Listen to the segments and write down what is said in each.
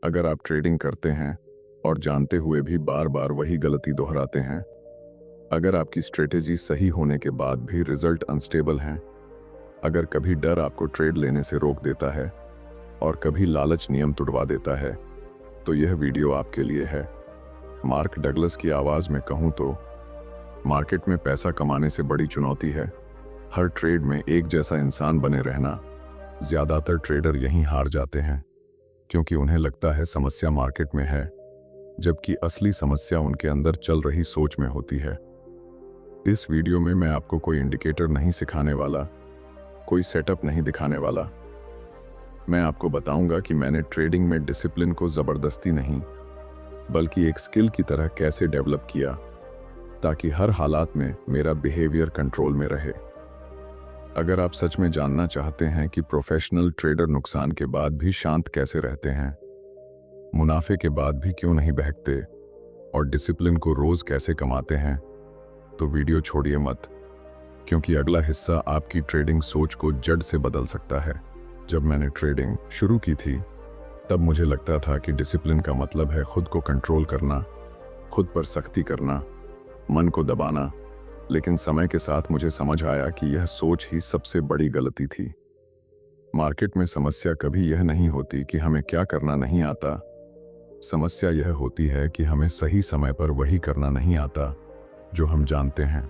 अगर आप ट्रेडिंग करते हैं और जानते हुए भी बार बार वही गलती दोहराते हैं, अगर आपकी स्ट्रेटेजी सही होने के बाद भी रिजल्ट अनस्टेबल हैं, अगर कभी डर आपको ट्रेड लेने से रोक देता है और कभी लालच नियम तुड़वा देता है, तो यह वीडियो आपके लिए है। मार्क डगलस की आवाज में कहूं तो, मार्केट में पैसा कमाने से बड़ी चुनौती है हर ट्रेड में एक जैसा इंसान बने रहना। ज्यादातर ट्रेडर यहीं हार जाते हैं क्योंकि उन्हें लगता है समस्या मार्केट में है, जबकि असली समस्या उनके अंदर चल रही सोच में होती है। इस वीडियो में मैं आपको कोई इंडिकेटर नहीं सिखाने वाला, कोई सेटअप नहीं दिखाने वाला। मैं आपको बताऊंगा कि मैंने ट्रेडिंग में डिसिप्लिन को जबरदस्ती नहीं, बल्कि एक स्किल की तरह कैसे डेवलप किया, ताकि हर हालात में मेरा बिहेवियर कंट्रोल में रहे। अगर आप सच में जानना चाहते हैं कि प्रोफेशनल ट्रेडर नुकसान के बाद भी शांत कैसे रहते हैं, मुनाफे के बाद भी क्यों नहीं बहकते और डिसिप्लिन को रोज कैसे कमाते हैं, तो वीडियो छोड़िए मत, क्योंकि अगला हिस्सा आपकी ट्रेडिंग सोच को जड़ से बदल सकता है। जब मैंने ट्रेडिंग शुरू की थी, तब मुझे लगता था कि डिसिप्लिन का मतलब है खुद को कंट्रोल करना, खुद पर सख्ती करना, मन को दबाना। लेकिन समय के साथ मुझे समझ आया कि यह सोच ही सबसे बड़ी गलती थी। मार्केट में समस्या कभी यह नहीं होती कि हमें क्या करना नहीं आता। समस्या यह होती है कि हमें सही समय पर वही करना नहीं आता जो हम जानते हैं।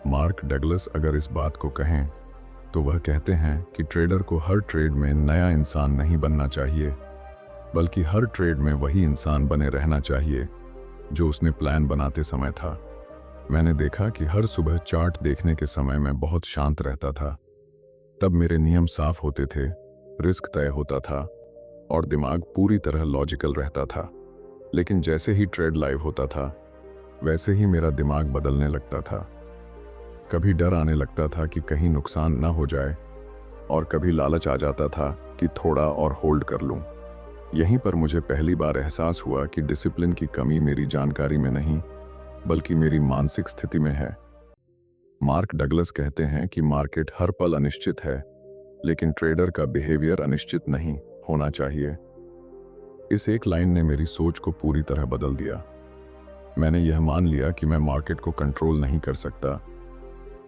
मार्क डगलस अगर इस बात को कहें तो वह कहते हैं कि ट्रेडर को हर ट्रेड में नया इंसान नहीं बनना चाहिए, बल्कि हर ट्रेड में वही इंसान बने रहना चाहिए जो उसने प्लान बनाते समय था। मैंने देखा कि हर सुबह चार्ट देखने के समय मैं बहुत शांत रहता था। तब मेरे नियम साफ होते थे, रिस्क तय होता था और दिमाग पूरी तरह लॉजिकल रहता था। लेकिन जैसे ही ट्रेड लाइव होता था, वैसे ही मेरा दिमाग बदलने लगता था। कभी डर आने लगता था कि कहीं नुकसान न हो जाए, और कभी लालच आ जाता था कि थोड़ा और होल्ड कर लूं। यहीं पर मुझे पहली बार एहसास हुआ कि डिसिप्लिन की कमी मेरी जानकारी में नहीं, बल्कि मेरी मानसिक स्थिति में है। मार्क डगलस कहते हैं कि मार्केट हर पल अनिश्चित है, लेकिन ट्रेडर का बिहेवियर अनिश्चित नहीं होना चाहिए। इस एक लाइन ने मेरी सोच को पूरी तरह बदल दिया। मैंने यह मान लिया कि मैं मार्केट को कंट्रोल नहीं कर सकता,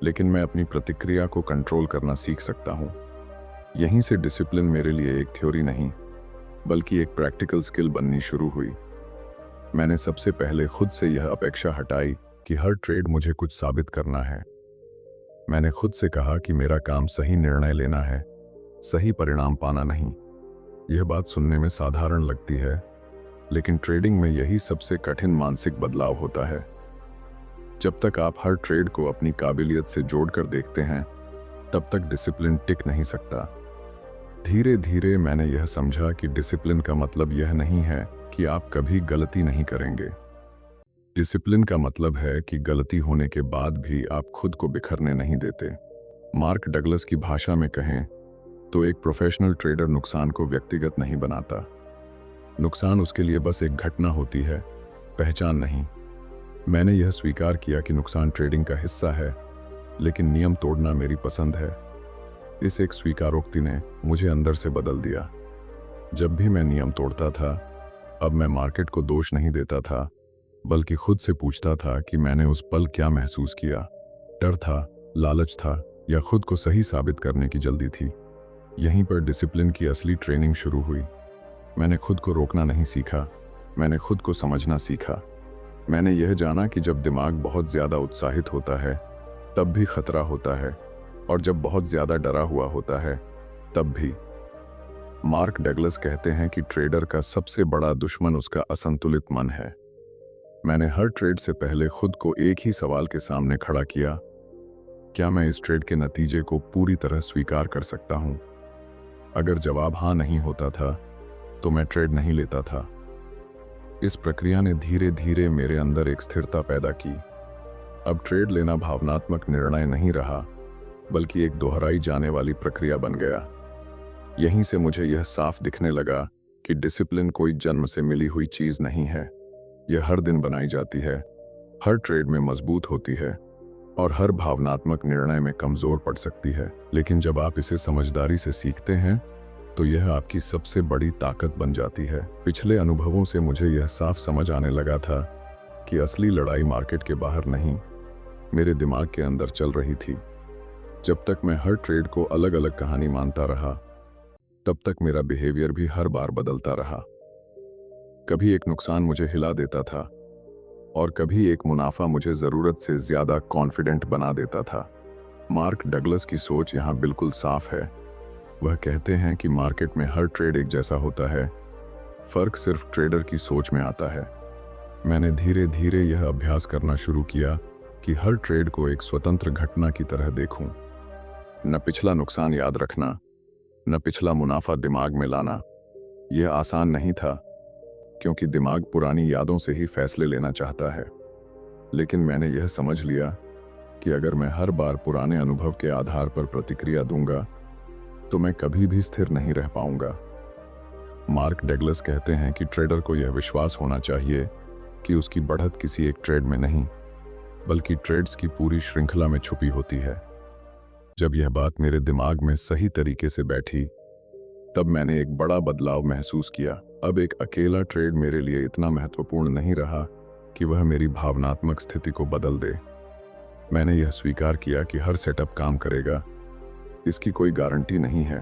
लेकिन मैं अपनी प्रतिक्रिया को कंट्रोल करना सीख सकता हूँ। यहीं से डिसिप्लिन मेरे लिए एक थ्योरी नहीं, बल्कि एक प्रैक्टिकल स्किल बननी शुरू हुई। मैंने सबसे पहले खुद से यह अपेक्षा हटाई कि हर ट्रेड मुझे कुछ साबित करना है। मैंने खुद से कहा कि मेरा काम सही निर्णय लेना है, सही परिणाम पाना नहीं। यह बात सुनने में साधारण लगती है, लेकिन ट्रेडिंग में यही सबसे कठिन मानसिक बदलाव होता है। जब तक आप हर ट्रेड को अपनी काबिलियत से जोड़कर देखते हैं, तब तक डिसिप्लिन टिक नहीं सकता। धीरे धीरे मैंने यह समझा कि डिसिप्लिन का मतलब यह नहीं है कि आप कभी गलती नहीं करेंगे। डिसिप्लिन का मतलब है कि गलती होने के बाद भी आप खुद को बिखरने नहीं देते। मार्क डगलस की भाषा में कहें तो एक प्रोफेशनल ट्रेडर नुकसान को व्यक्तिगत नहीं बनाता। नुकसान उसके लिए बस एक घटना होती है, पहचान नहीं। मैंने यह स्वीकार किया कि नुकसान ट्रेडिंग का हिस्सा है, लेकिन नियम तोड़ना मेरी पसंद है। इस एक स्वीकारोक्ति ने मुझे अंदर से बदल दिया। जब भी मैं नियम तोड़ता था, अब मैं मार्केट को दोष नहीं देता था, बल्कि खुद से पूछता था कि मैंने उस पल क्या महसूस किया। डर था, लालच था, या खुद को सही साबित करने की जल्दी थी। यहीं पर डिसिप्लिन की असली ट्रेनिंग शुरू हुई। मैंने खुद को रोकना नहीं सीखा, मैंने खुद को समझना सीखा। मैंने यह जाना कि जब दिमाग बहुत ज्यादा उत्साहित होता है, तब भी खतरा होता है, और जब बहुत ज्यादा डरा हुआ होता है, तब भी। मार्क डगलस कहते हैं कि ट्रेडर का सबसे बड़ा दुश्मन उसका असंतुलित मन है। मैंने हर ट्रेड से पहले खुद को एक ही सवाल के सामने खड़ा किया, क्या मैं इस ट्रेड के नतीजे को पूरी तरह स्वीकार कर सकता हूं? अगर जवाब हाँ नहीं होता था, तो मैं ट्रेड नहीं लेता था। इस प्रक्रिया ने धीरे धीरे मेरे अंदर एक स्थिरता पैदा की। अब ट्रेड लेना भावनात्मक निर्णय नहीं रहा, बल्कि एक दोहराई जाने वाली प्रक्रिया बन गया। यहीं से मुझे यह साफ दिखने लगा कि डिसिप्लिन कोई जन्म से मिली हुई चीज नहीं है। यह हर दिन बनाई जाती है, हर ट्रेड में मजबूत होती है, और हर भावनात्मक निर्णय में कमजोर पड़ सकती है। लेकिन जब आप इसे समझदारी से सीखते हैं, तो यह आपकी सबसे बड़ी ताकत बन जाती है। पिछले अनुभवों से मुझे यह साफ समझ आने लगा था कि असली लड़ाई मार्केट के बाहर नहीं, मेरे दिमाग के अंदर चल रही थी। जब तक मैं हर ट्रेड को अलग अलग कहानी मानता रहा, तब तक मेरा बिहेवियर भी हर बार बदलता रहा। कभी एक नुकसान मुझे हिला देता था और कभी एक मुनाफा मुझे ज़रूरत से ज़्यादा कॉन्फिडेंट बना देता था। मार्क डगलस की सोच यहाँ बिल्कुल साफ है। वह कहते हैं कि मार्केट में हर ट्रेड एक जैसा होता है, फ़र्क सिर्फ ट्रेडर की सोच में आता है। मैंने धीरे धीरे यह अभ्यास करना शुरू किया कि हर ट्रेड को एक स्वतंत्र घटना की तरह देखूं। न पिछला नुकसान याद रखना, न पिछला मुनाफा दिमाग में लाना। यह आसान नहीं था, क्योंकि दिमाग पुरानी यादों से ही फैसले लेना चाहता है। लेकिन मैंने यह समझ लिया कि अगर मैं हर बार पुराने अनुभव के आधार पर प्रतिक्रिया दूंगा, तो मैं कभी भी स्थिर नहीं रह पाऊंगा। मार्क डगलस कहते हैं कि ट्रेडर को यह विश्वास होना चाहिए कि उसकी बढ़त किसी एक ट्रेड में नहीं, बल्कि ट्रेड्स की पूरी श्रृंखला में छुपी होती है। जब यह बात मेरे दिमाग में सही तरीके से बैठी, तब मैंने एक बड़ा बदलाव महसूस किया। अब एक अकेला ट्रेड मेरे लिए इतना महत्वपूर्ण नहीं रहा कि वह मेरी भावनात्मक स्थिति को बदल दे। मैंने यह स्वीकार किया कि हर सेटअप काम करेगा, इसकी कोई गारंटी नहीं है,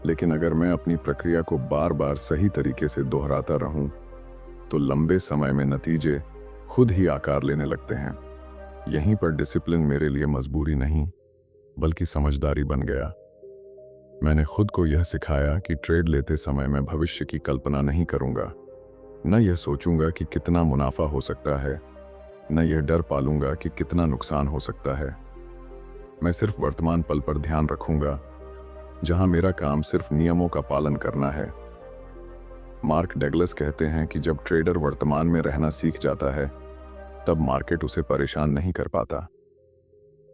लेकिन अगर मैं अपनी प्रक्रिया को बार बार सही तरीके से दोहराता रहूं, तो लंबे समय में नतीजे खुद ही आकार लेने लगते हैं। यहीं पर डिसिप्लिन मेरे लिए मजबूरी नहीं, बल्कि समझदारी बन गया। मैंने खुद को यह सिखाया कि ट्रेड लेते समय मैं भविष्य की कल्पना नहीं करूंगा। न यह सोचूंगा कि कितना मुनाफा हो सकता है, न यह डर पालूंगा कि कितना नुकसान हो सकता है। मैं सिर्फ वर्तमान पल पर ध्यान रखूंगा, जहां मेरा काम सिर्फ नियमों का पालन करना है। मार्क डगलस कहते हैं कि जब ट्रेडर वर्तमान में रहना सीख जाता है, तब मार्केट उसे परेशान नहीं कर पाता।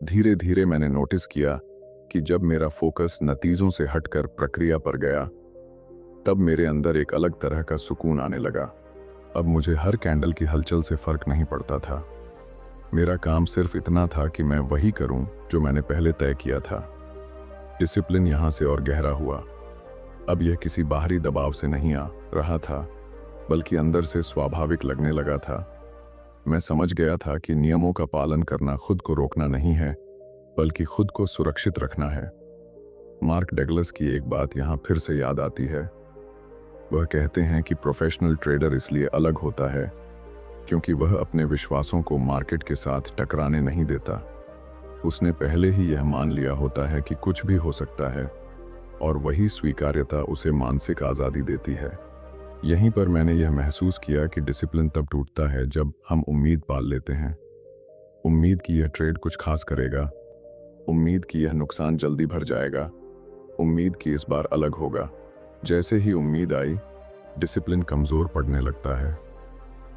धीरे धीरे मैंने नोटिस किया कि जब मेरा फोकस नतीजों से हटकर प्रक्रिया पर गया, तब मेरे अंदर एक अलग तरह का सुकून आने लगा। अब मुझे हर कैंडल की हलचल से फर्क नहीं पड़ता था। मेरा काम सिर्फ इतना था कि मैं वही करूं जो मैंने पहले तय किया था। डिसिप्लिन यहां से और गहरा हुआ। अब यह किसी बाहरी दबाव से नहीं आ रहा था, बल्कि अंदर से स्वाभाविक लगने लगा था। मैं समझ गया था कि नियमों का पालन करना खुद को रोकना नहीं है, बल्कि खुद को सुरक्षित रखना है। मार्क डगलस की एक बात यहाँ फिर से याद आती है। वह कहते हैं कि प्रोफेशनल ट्रेडर इसलिए अलग होता है क्योंकि वह अपने विश्वासों को मार्केट के साथ टकराने नहीं देता। उसने पहले ही यह मान लिया होता है कि कुछ भी हो सकता है, और वही स्वीकार्यता उसे मानसिक आज़ादी देती है। यहीं पर मैंने यह महसूस किया कि डिसिप्लिन तब टूटता है जब हम उम्मीद पाल लेते हैं। उम्मीद कि यह ट्रेड कुछ खास करेगा, उम्मीद कि यह नुकसान जल्दी भर जाएगा, उम्मीद कि इस बार अलग होगा। जैसे ही उम्मीद आई, डिसिप्लिन कमज़ोर पड़ने लगता है।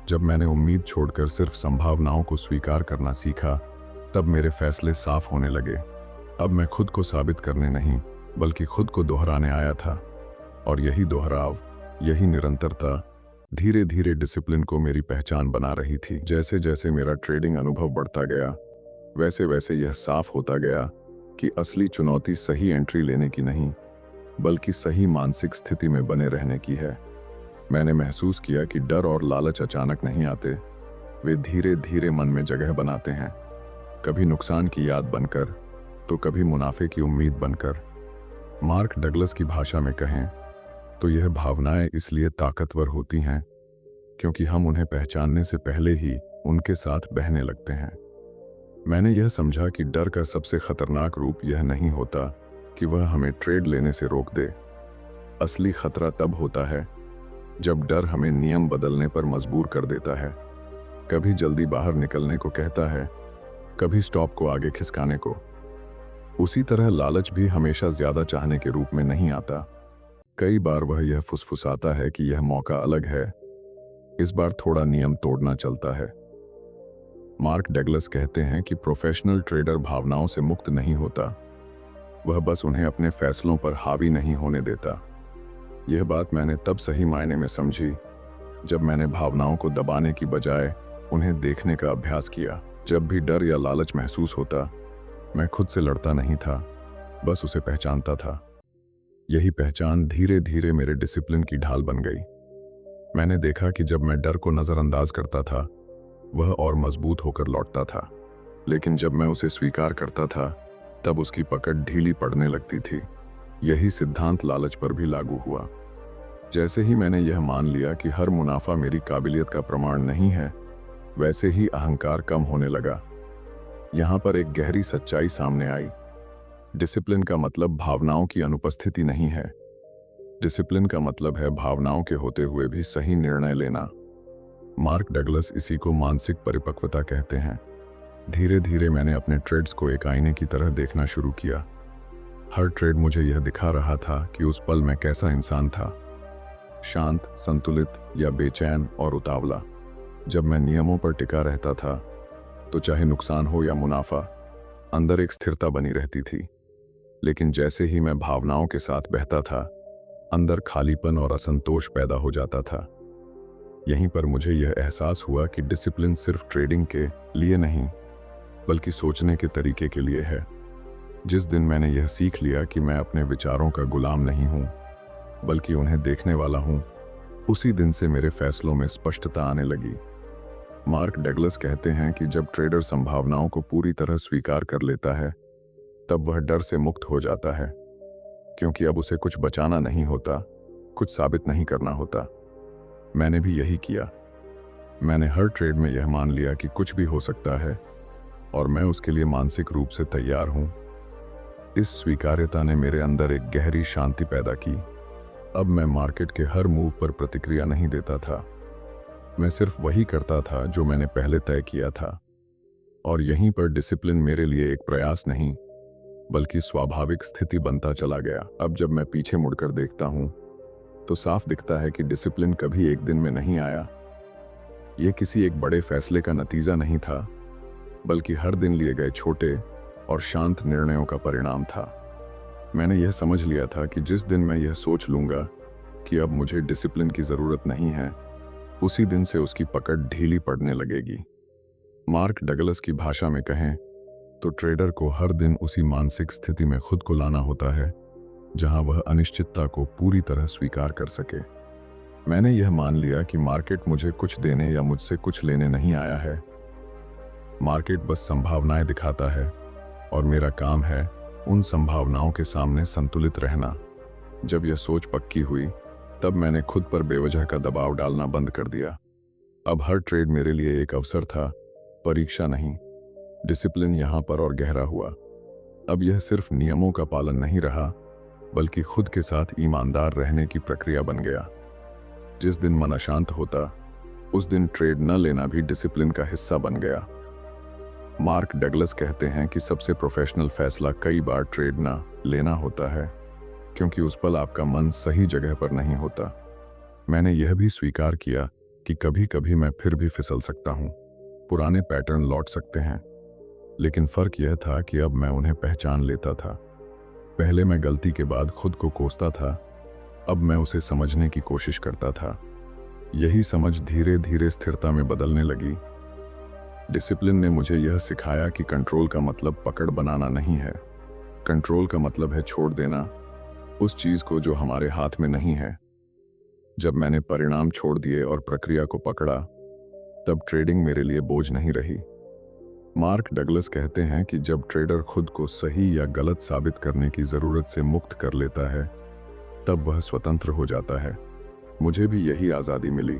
जब मैंने उम्मीद छोड़कर सिर्फ संभावनाओं को स्वीकार करना सीखा, तब मेरे फैसले साफ होने लगे। अब मैं खुद को साबित करने नहीं, बल्कि खुद को दोहराने आया था। और यही दोहराव, यही निरंतरता धीरे धीरे डिसिप्लिन को मेरी पहचान बना रही थी। जैसे जैसे मेरा ट्रेडिंग अनुभव बढ़ता गया, वैसे वैसे यह साफ होता गया कि असली चुनौती सही एंट्री लेने की नहीं, बल्कि सही मानसिक स्थिति में बने रहने की है। मैंने महसूस किया कि डर और लालच अचानक नहीं आते, वे धीरे धीरे मन में जगह बनाते हैं। कभी नुकसान की याद बनकर, तो कभी मुनाफे की उम्मीद बनकर। मार्क डगलस की भाषा में कहें तो यह भावनाएं इसलिए ताकतवर होती हैं क्योंकि हम उन्हें पहचानने से पहले ही उनके साथ बहने लगते हैं। मैंने यह समझा कि डर का सबसे खतरनाक रूप यह नहीं होता कि वह हमें ट्रेड लेने से रोक दे। असली खतरा तब होता है जब डर हमें नियम बदलने पर मजबूर कर देता है। कभी जल्दी बाहर निकलने को कहता है, कभी स्टॉप को आगे खिसकाने को। उसी तरह लालच भी हमेशा ज्यादा चाहने के रूप में नहीं आता। कई बार वह यह फुसफुसाता है कि यह मौका अलग है, इस बार थोड़ा नियम तोड़ना चलता है। मार्क डगलस कहते हैं कि प्रोफेशनल ट्रेडर भावनाओं से मुक्त नहीं होता, वह बस उन्हें अपने फैसलों पर हावी नहीं होने देता। यह बात मैंने तब सही मायने में समझी जब मैंने भावनाओं को दबाने की बजाय उन्हें देखने का अभ्यास किया। जब भी डर या लालच महसूस होता, मैं खुद से लड़ता नहीं था, बस उसे पहचानता था। यही पहचान धीरे धीरे मेरे डिसिप्लिन की ढाल बन गई। मैंने देखा कि जब मैं डर को नज़रअंदाज करता था, वह और मजबूत होकर लौटता था, लेकिन जब मैं उसे स्वीकार करता था, तब उसकी पकड़ ढीली पड़ने लगती थी। यही सिद्धांत लालच पर भी लागू हुआ। जैसे ही मैंने यह मान लिया कि हर मुनाफा मेरी काबिलियत का प्रमाण नहीं है, वैसे ही अहंकार कम होने लगा। यहाँ पर एक गहरी सच्चाई सामने आई। डिसिप्लिन का मतलब भावनाओं की अनुपस्थिति नहीं है। डिसिप्लिन का मतलब है भावनाओं के होते हुए भी सही निर्णय लेना। मार्क डगलस इसी को मानसिक परिपक्वता कहते हैं। धीरे धीरे मैंने अपने ट्रेड्स को एक आईने की तरह देखना शुरू किया। हर ट्रेड मुझे यह दिखा रहा था कि उस पल मैं कैसा इंसान था, शांत, संतुलित या बेचैन और उतावला। जब मैं नियमों पर टिका रहता था, तो चाहे नुकसान हो या मुनाफा, अंदर एक स्थिरता बनी रहती थी। लेकिन जैसे ही मैं भावनाओं के साथ बहता था, अंदर खालीपन और असंतोष पैदा हो जाता था। यहीं पर मुझे यह एहसास हुआ कि डिसिप्लिन सिर्फ ट्रेडिंग के लिए नहीं, बल्कि सोचने के तरीके के लिए है। जिस दिन मैंने यह सीख लिया कि मैं अपने विचारों का गुलाम नहीं हूं, बल्कि उन्हें देखने वाला हूं, उसी दिन से मेरे फैसलों में स्पष्टता आने लगी। मार्क डगलस कहते हैं कि जब ट्रेडर संभावनाओं को पूरी तरह स्वीकार कर लेता है, तब वह डर से मुक्त हो जाता है, क्योंकि अब उसे कुछ बचाना नहीं होता, कुछ साबित नहीं करना होता। मैंने भी यही किया। मैंने हर ट्रेड में यह मान लिया कि कुछ भी हो सकता है और मैं उसके लिए मानसिक रूप से तैयार हूं। इस स्वीकार्यता ने मेरे अंदर एक गहरी शांति पैदा की। अब मैं मार्केट के हर मूव पर प्रतिक्रिया नहीं देता था। मैं सिर्फ वही करता था जो मैंने पहले तय किया था। और यहीं पर डिसिप्लिन मेरे लिए एक प्रयास नहीं, बल्कि स्वाभाविक स्थिति बनता चला गया। अब जब मैं पीछे मुड़कर देखता हूं, तो साफ दिखता है कि डिसिप्लिन कभी एक दिन में नहीं आया। यह किसी एक बड़े फैसले का नतीजा नहीं था, बल्कि हर दिन लिए गए छोटे और शांत निर्णयों का परिणाम था। मैंने यह समझ लिया था कि जिस दिन मैं यह सोच लूंगा कि अब मुझे डिसिप्लिन की जरूरत नहीं है, उसी दिन से उसकी पकड़ ढीली पड़ने लगेगी। मार्क डगलस की भाषा में कहें तो ट्रेडर को हर दिन उसी मानसिक स्थिति में खुद को लाना होता है, जहां वह अनिश्चितता को पूरी तरह स्वीकार कर सके। मैंने यह मान लिया कि मार्केट मुझे कुछ देने या मुझसे कुछ लेने नहीं आया है। मार्केट बस संभावनाएं दिखाता है और मेरा काम है उन संभावनाओं के सामने संतुलित रहना। जब यह सोच पक्की हुई, तब मैंने खुद पर बेवजह का दबाव डालना बंद कर दिया। अब हर ट्रेड मेरे लिए एक अवसर था, परीक्षा नहीं। डिसिप्लिन यहां पर और गहरा हुआ। अब यह सिर्फ नियमों का पालन नहीं रहा, बल्कि खुद के साथ ईमानदार रहने की प्रक्रिया बन गया। जिस दिन मन अशांत होता, उस दिन ट्रेड न लेना भी डिसिप्लिन का हिस्सा बन गया। मार्क डगलस कहते हैं कि सबसे प्रोफेशनल फैसला कई बार ट्रेड न लेना होता है, क्योंकि उस पल आपका मन सही जगह पर नहीं होता। मैंने यह भी स्वीकार किया कि कभी कभी मैं फिर भी फिसल सकता हूँ, पुराने पैटर्न लौट सकते हैं। लेकिन फर्क यह था कि अब मैं उन्हें पहचान लेता था। पहले मैं गलती के बाद खुद को कोसता था, अब मैं उसे समझने की कोशिश करता था। यही समझ धीरे धीरे स्थिरता में बदलने लगी। डिसिप्लिन ने मुझे यह सिखाया कि कंट्रोल का मतलब पकड़ बनाना नहीं है। कंट्रोल का मतलब है छोड़ देना उस चीज को जो हमारे हाथ में नहीं है। जब मैंने परिणाम छोड़ दिए और प्रक्रिया को पकड़ा, तब ट्रेडिंग मेरे लिए बोझ नहीं रही। मार्क डगलस कहते हैं कि जब ट्रेडर खुद को सही या गलत साबित करने की जरूरत से मुक्त कर लेता है, तब वह स्वतंत्र हो जाता है। मुझे भी यही आजादी मिली।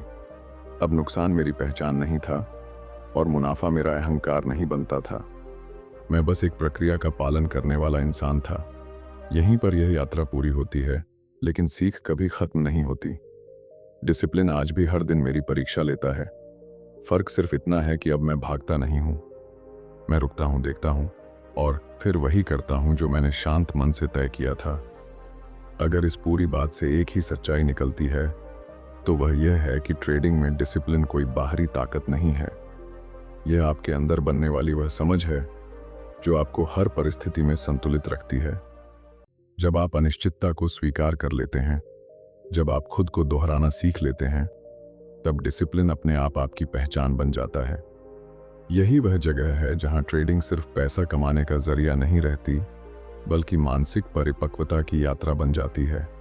अब नुकसान मेरी पहचान नहीं था और मुनाफा मेरा अहंकार नहीं बनता था। मैं बस एक प्रक्रिया का पालन करने वाला इंसान था। यहीं पर यह यात्रा पूरी होती है, लेकिन सीख कभी खत्म नहीं होती। डिसिप्लिन आज भी हर दिन मेरी परीक्षा लेता है। फर्क सिर्फ इतना है कि अब मैं भागता नहीं हूं। मैं रुकता हूं, देखता हूं और फिर वही करता हूं जो मैंने शांत मन से तय किया था। अगर इस पूरी बात से एक ही सच्चाई निकलती है, तो वह यह है कि ट्रेडिंग में डिसिप्लिन कोई बाहरी ताकत नहीं है। यह आपके अंदर बनने वाली वह समझ है जो आपको हर परिस्थिति में संतुलित रखती है। जब आप अनिश्चितता को स्वीकार कर लेते हैं, जब आप खुद को दोहराना सीख लेते हैं, तब डिसिप्लिन अपने आप आपकी पहचान बन जाता है। यही वह जगह है जहां ट्रेडिंग सिर्फ पैसा कमाने का जरिया नहीं रहती, बल्कि मानसिक परिपक्वता की यात्रा बन जाती है।